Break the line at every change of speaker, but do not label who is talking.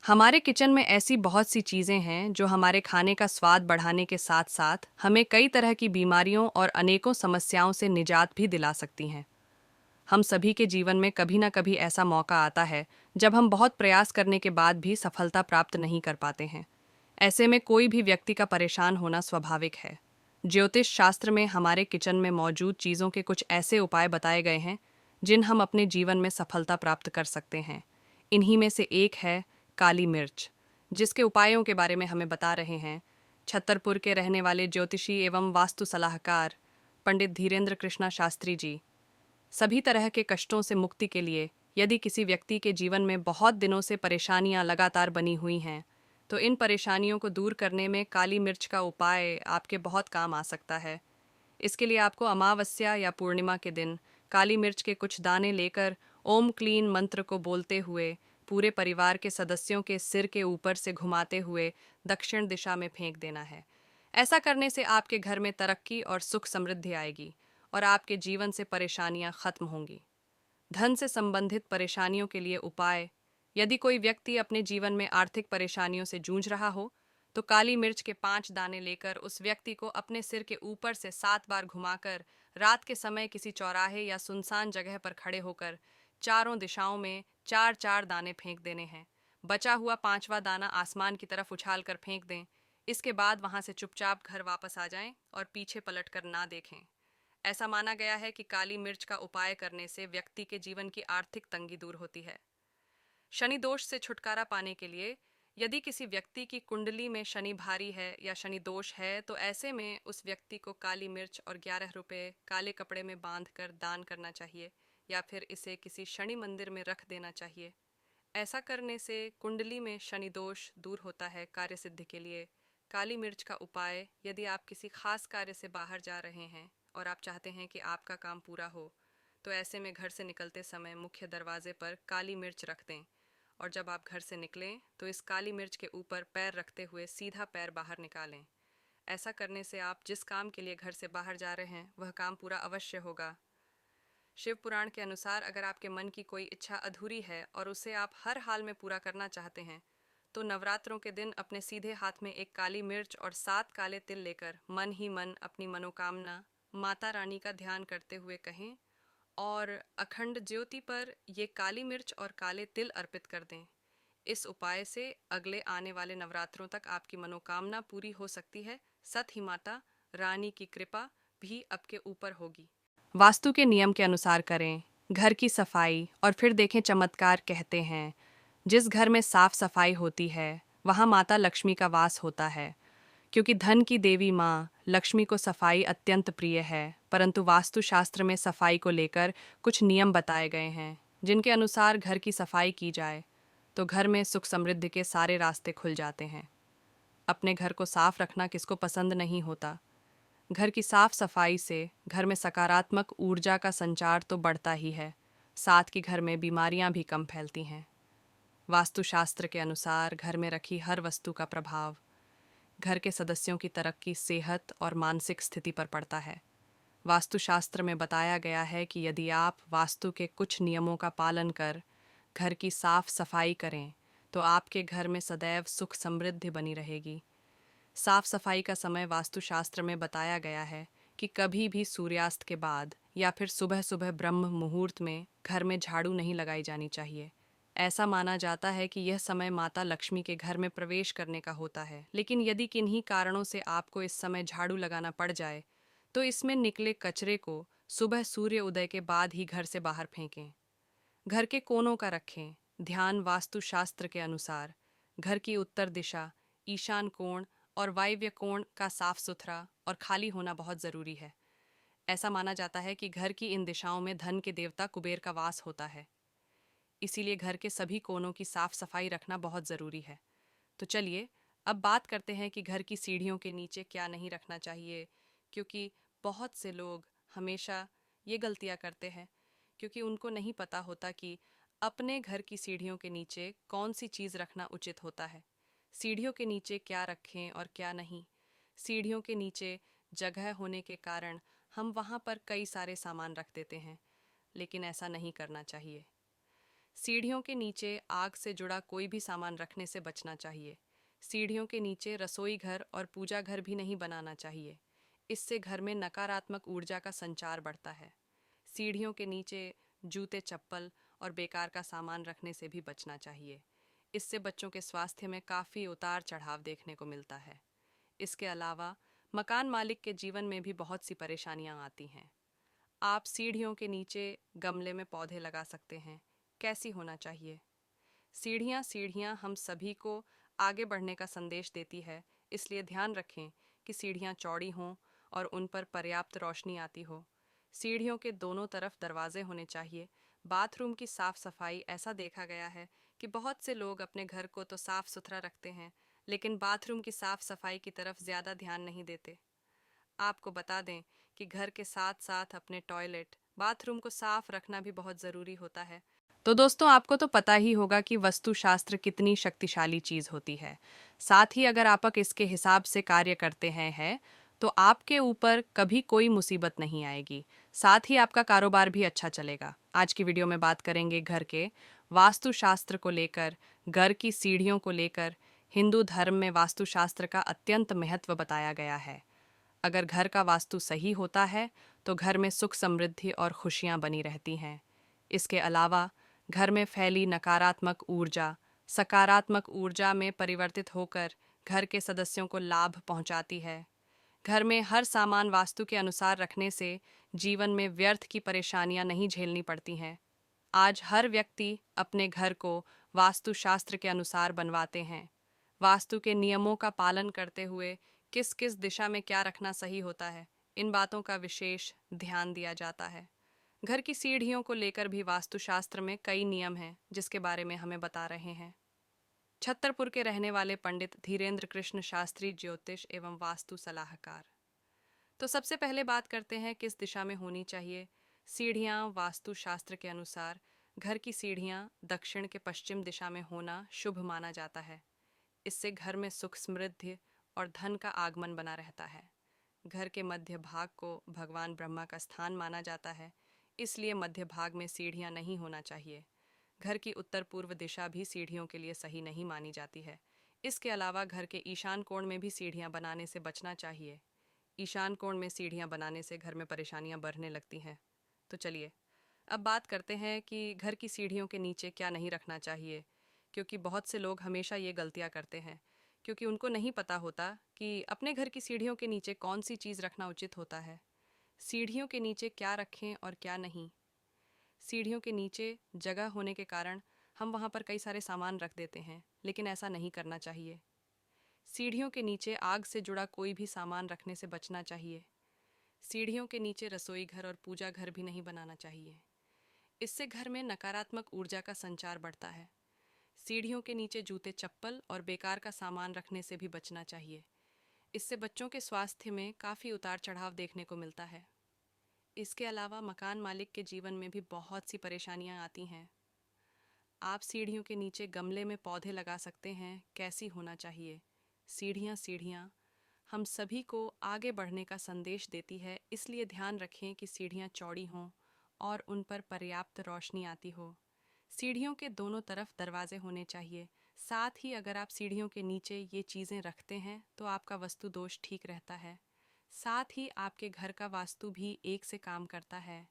हमारे किचन में ऐसी बहुत सी चीज़ें हैं जो हमारे खाने का स्वाद बढ़ाने के साथ साथ हमें कई तरह की बीमारियों और अनेकों समस्याओं से निजात भी दिला सकती हैं। हम सभी के जीवन में कभी ना कभी ऐसा मौका आता है जब हम बहुत प्रयास करने के बाद भी सफलता प्राप्त नहीं कर पाते हैं। ऐसे में कोई भी व्यक्ति का परेशान होना स्वाभाविक है। ज्योतिष शास्त्र में हमारे किचन में मौजूद चीज़ों के कुछ ऐसे उपाय बताए गए हैं जिन हम अपने जीवन में सफलता प्राप्त कर सकते हैं। इन्हीं में से एक है काली मिर्च, जिसके उपायों के बारे में हमें बता रहे हैं छतरपुर के रहने वाले ज्योतिषी एवं वास्तु सलाहकार पंडित धीरेन्द्र कृष्णा शास्त्री जी। सभी तरह के कष्टों से मुक्ति के लिए यदि किसी व्यक्ति के जीवन में बहुत दिनों से परेशानियां लगातार बनी हुई हैं, तो इन परेशानियों को दूर करने में काली मिर्च का उपाय आपके बहुत काम आ सकता है। इसके लिए आपको अमावस्या या पूर्णिमा के दिन काली मिर्च के कुछ दाने लेकर ओम क्लीन मंत्र को बोलते हुए पूरे परिवार के सदस्यों के सिर के ऊपर से घुमाते हुए दक्षिण दिशा में फेंक देना है। ऐसा करने से आपके घर में तरक्की और सुख समृद्धि आएगी और आपके जीवन से परेशानियां खत्म होंगी। धन से संबंधित परेशानियों के लिए उपाय। यदि कोई व्यक्ति अपने जीवन में आर्थिक परेशानियों से जूझ रहा हो, तो काली मिर्च के 5 दाने लेकर उस व्यक्ति को अपने सिर के ऊपर से 7 बार घुमाकर रात के समय किसी चौराहे या सुनसान जगह पर खड़े होकर चारों दिशाओं में 4-4 दाने फेंक देने हैं। बचा हुआ 5वां दाना आसमान की तरफ उछाल कर फेंक दें। इसके बाद वहां से चुपचाप घर वापस आ जाएं और पीछे पलट कर ना देखें। ऐसा माना गया है कि काली मिर्च का उपाय करने से व्यक्ति के जीवन की आर्थिक तंगी दूर होती है। शनि दोष से छुटकारा पाने के लिए यदि किसी व्यक्ति की कुंडली में शनि भारी है या शनि दोष है, तो ऐसे में उस व्यक्ति को काली मिर्च और 11 रुपए काले कपड़े में बांध कर दान करना चाहिए या फिर इसे किसी शनि मंदिर में रख देना चाहिए। ऐसा करने से कुंडली में शनि दोष दूर होता है। कार्य सिद्धि के लिए काली मिर्च का उपाय। यदि आप किसी खास कार्य से बाहर जा रहे हैं और आप चाहते हैं कि आपका काम पूरा हो, तो ऐसे में घर से निकलते समय मुख्य दरवाजे पर काली मिर्च रख दें और जब आप घर से निकलें तो इस काली मिर्च के ऊपर पैर रखते हुए सीधा पैर बाहर निकालें। ऐसा करने से आप जिस काम के लिए घर से बाहर जा रहे हैं वह काम पूरा अवश्य होगा। शिव पुराण के अनुसार अगर आपके मन की कोई इच्छा अधूरी है और उसे आप हर हाल में पूरा करना चाहते हैं, तो नवरात्रों के दिन अपने सीधे हाथ में एक काली मिर्च और 7 काले तिल लेकर मन ही मन अपनी मनोकामना माता रानी का ध्यान करते हुए कहें और अखंड ज्योति पर ये काली मिर्च और काले तिल अर्पित कर दें। इस उपाय से अगले आने वाले नवरात्रों तक आपकी मनोकामना पूरी हो सकती है। सत ही माता रानी की कृपा भी आपके ऊपर होगी। वास्तु के नियम के अनुसार करें घर की सफाई और फिर देखें चमत्कार। कहते हैं जिस घर में साफ सफाई होती है वहाँ माता लक्ष्मी का वास होता है। क्योंकि धन की देवी माँ लक्ष्मी को सफाई अत्यंत प्रिय है, परंतु वास्तुशास्त्र में सफाई को लेकर कुछ नियम बताए गए हैं जिनके अनुसार घर की सफाई की जाए तो घर में सुख समृद्धि के सारे रास्ते खुल जाते हैं। अपने घर को साफ रखना किसको पसंद नहीं होता। घर की साफ सफाई से घर में सकारात्मक ऊर्जा का संचार तो बढ़ता ही है, साथ ही घर में बीमारियां भी कम फैलती हैं। वास्तुशास्त्र के अनुसार घर में रखी हर वस्तु का प्रभाव घर के सदस्यों की तरक्की, सेहत और मानसिक स्थिति पर पड़ता है। वास्तुशास्त्र में बताया गया है कि यदि आप वास्तु के कुछ नियमों का पालन कर घर की साफ सफाई करें तो आपके घर में सदैव सुख समृद्धि बनी रहेगी। साफ सफाई का समय वास्तुशास्त्र में बताया गया है कि कभी भी सूर्यास्त के बाद या फिर सुबह सुबह ब्रह्म मुहूर्त में घर में झाड़ू नहीं लगाई जानी चाहिए। ऐसा माना जाता है कि यह समय माता लक्ष्मी के घर में प्रवेश करने का होता है। लेकिन यदि किन्हीं कारणों से आपको इस समय झाड़ू लगाना पड़ जाए तो इसमें निकले कचरे को सुबह सूर्य उदय के बाद ही घर से बाहर फेंकें। घर के कोनों का रखें ध्यान। वास्तुशास्त्र के अनुसार घर की उत्तर दिशा, ईशान कोण और वायव्य कोण का साफ सुथरा और खाली होना बहुत ज़रूरी है। ऐसा माना जाता है कि घर की इन दिशाओं में धन के देवता कुबेर का वास होता है, इसीलिए घर के सभी कोनों की साफ सफाई रखना बहुत ज़रूरी है। तो चलिए अब बात करते हैं कि घर की सीढ़ियों के नीचे क्या नहीं रखना चाहिए, क्योंकि बहुत से लोग हमेशा ये गलतियाँ करते हैं क्योंकि उनको नहीं पता होता कि अपने घर की सीढ़ियों के नीचे कौन सी चीज़ रखना उचित होता है। सीढ़ियों के नीचे क्या रखें और क्या नहीं। सीढ़ियों के नीचे जगह होने के कारण हम वहाँ पर कई सारे सामान रख देते हैं, लेकिन ऐसा नहीं करना चाहिए। सीढ़ियों के नीचे आग से जुड़ा कोई भी सामान रखने से बचना चाहिए। सीढ़ियों के नीचे रसोई घर और पूजा घर भी नहीं बनाना चाहिए। इससे घर में नकारात्मक ऊर्जा का संचार बढ़ता है। सीढ़ियों के नीचे जूते, चप्पल और बेकार का सामान रखने से भी बचना चाहिए। इससे बच्चों के स्वास्थ्य में काफ़ी उतार चढ़ाव देखने को मिलता है। इसके अलावा मकान मालिक के जीवन में भी बहुत सी परेशानियां आती हैं। आप सीढ़ियों के नीचे गमले में पौधे लगा सकते हैं। कैसी होना चाहिए? सीढ़ियाँ हम सभी को आगे बढ़ने का संदेश देती है, इसलिए ध्यान रखें कि सीढ़ियाँ चौड़ी हों और उन पर पर्याप्त रोशनी आती हो। सीढ़ियों के दोनों तरफ दरवाजे होने चाहिए। बाथरूम की साफ सफाई, ऐसा देखा गया है कि बहुत से लोग अपने घर को तो साफ सुथरा रखते हैं, लेकिन बाथरूम की साफ सफाई की तरफ ज़्यादा ध्यान नहीं देते। आपको बता दें कि घर के साथ साथ अपने टॉयलेट, बाथरूम को साफ रखना भी बहुत ज़रूरी होता है। तो दोस्तों, आपको तो पता ही होगा कि वास्तुशास्त्र कितनी शक्तिशाली चीज़ होती है। साथ ही अगर आप इसके हिसाब से कार्य करते हैं तो आपके ऊपर कभी कोई मुसीबत नहीं आएगी। साथ ही आपका कारोबार भी अच्छा चलेगा। आज की वीडियो में बात करेंगे घर के वास्तुशास्त्र को लेकर, घर की सीढ़ियों को लेकर। हिंदू धर्म में वास्तुशास्त्र का अत्यंत महत्व बताया गया है। अगर घर का वास्तु सही होता है तो घर में सुख, समृद्धि और खुशियां बनी रहती हैं। इसके अलावा घर में फैली नकारात्मक ऊर्जा सकारात्मक ऊर्जा में परिवर्तित होकर घर के सदस्यों को लाभ पहुंचाती है। घर में हर सामान वास्तु के अनुसार रखने से जीवन में व्यर्थ की परेशानियां नहीं झेलनी पड़ती हैं। आज हर व्यक्ति अपने घर को वास्तुशास्त्र के अनुसार बनवाते हैं। वास्तु के नियमों का पालन करते हुए किस किस दिशा में क्या रखना सही होता है, इन बातों का विशेष ध्यान दिया जाता है। घर की सीढ़ियों को लेकर भी वास्तुशास्त्र में कई नियम हैं, जिसके बारे में हमें बता रहे हैं छतरपुर के रहने वाले पंडित धीरेन्द्र कृष्ण शास्त्री, ज्योतिष एवं वास्तु सलाहकार। तो सबसे पहले बात करते हैं किस दिशा में होनी चाहिए। सीढ़ियाँ वास्तु शास्त्र के अनुसार घर की सीढ़ियाँ दक्षिण के पश्चिम दिशा में होना शुभ माना जाता है। इससे घर में सुख, समृद्धि और धन का आगमन बना रहता है। घर के मध्य भाग को भगवान ब्रह्मा का स्थान माना जाता है, इसलिए मध्य भाग में सीढ़ियाँ नहीं होना चाहिए। घर की उत्तर पूर्व दिशा भी सीढ़ियों के लिए सही नहीं मानी जाती है। इसके अलावा घर के ईशान कोण में भी सीढ़ियाँ बनाने से बचना चाहिए। ईशान कोण में सीढ़ियाँ बनाने से घर में परेशानियाँ बढ़ने लगती हैं। तो चलिए अब बात करते हैं कि घर की सीढ़ियों के नीचे क्या नहीं रखना चाहिए, क्योंकि बहुत से लोग हमेशा ये गलतियाँ करते हैं, क्योंकि उनको नहीं पता होता कि अपने घर की सीढ़ियों के नीचे कौन सी चीज़ रखना उचित होता है। सीढ़ियों के नीचे क्या रखें और क्या नहीं। सीढ़ियों के नीचे जगह होने के कारण हम वहाँ पर कई सारे सामान रख देते हैं, लेकिन ऐसा नहीं करना चाहिए। सीढ़ियों के नीचे आग से जुड़ा कोई भी सामान रखने से बचना चाहिए। सीढ़ियों के नीचे रसोई घर और पूजा घर भी नहीं बनाना चाहिए। इससे घर में नकारात्मक ऊर्जा का संचार बढ़ता है। सीढ़ियों के नीचे जूते, चप्पल और बेकार का सामान रखने से भी बचना चाहिए। इससे बच्चों के स्वास्थ्य में काफ़ी उतार चढ़ाव देखने को मिलता है। इसके अलावा मकान मालिक के जीवन में भी बहुत सी परेशानियां आती हैं। आप सीढ़ियों के नीचे गमले में पौधे लगा सकते हैं। कैसी होना चाहिए? सीढ़ियाँ हम सभी को आगे बढ़ने का संदेश देती है, इसलिए ध्यान रखें कि सीढ़ियाँ चौड़ी हों और उन पर पर्याप्त रोशनी आती हो। सीढ़ियों के दोनों तरफ दरवाजे होने चाहिए। साथ ही अगर आप सीढ़ियों के नीचे ये चीज़ें रखते हैं तो आपका वास्तु दोष ठीक रहता है। साथ ही आपके घर का वास्तु भी एक से काम करता है।